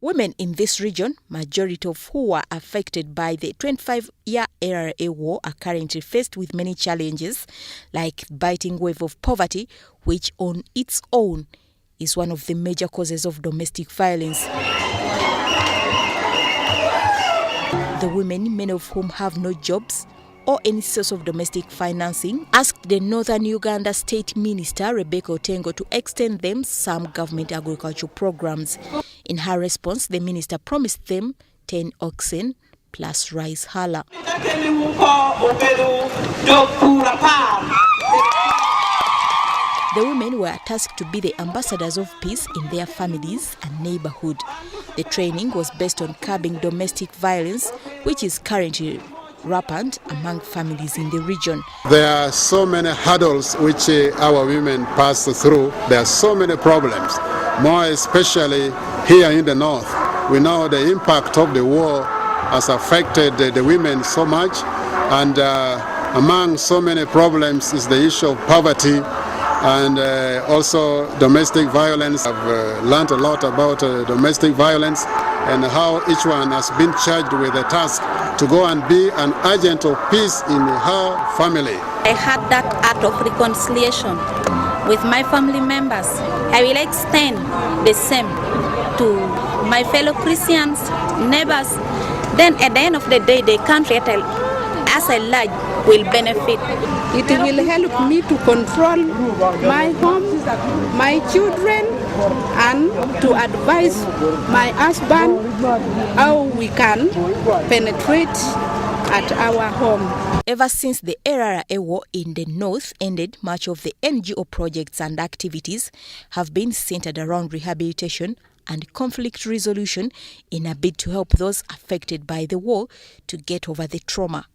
Women in this region, majority of who were affected by the 25-year LRA war, are currently faced with many challenges, like biting wave of poverty, which on its own is one of the major causes of domestic violence. The women, many of whom have no jobs or any source of domestic financing, asked the Northern Uganda State Minister Rebecca Otengo to extend them some government agricultural programs. In her response, the minister promised them 10 oxen plus rice hala. The women were tasked to be the ambassadors of peace in their families and neighborhood. The training was based on curbing domestic violence, which is currently rampant among families in the region. There are so many hurdles which our women pass through. There are so many problems, more especially here in the north. We know the impact of the war has affected the women so much, and among so many problems is the issue of poverty and also domestic violence. I've learned a lot about domestic violence and how each one has been charged with a task to go and be an agent of peace in her family. I had that art of reconciliation with my family members. I will extend the same to my fellow Christians, neighbors. Then at the end of the day, the country as a large will benefit. It will help me to control my home, my children, and to advise my husband how we can penetrate at our home. Ever since the LRA war in the north ended, much of the NGO projects and activities have been centered around rehabilitation and conflict resolution in a bid to help those affected by the war to get over the trauma.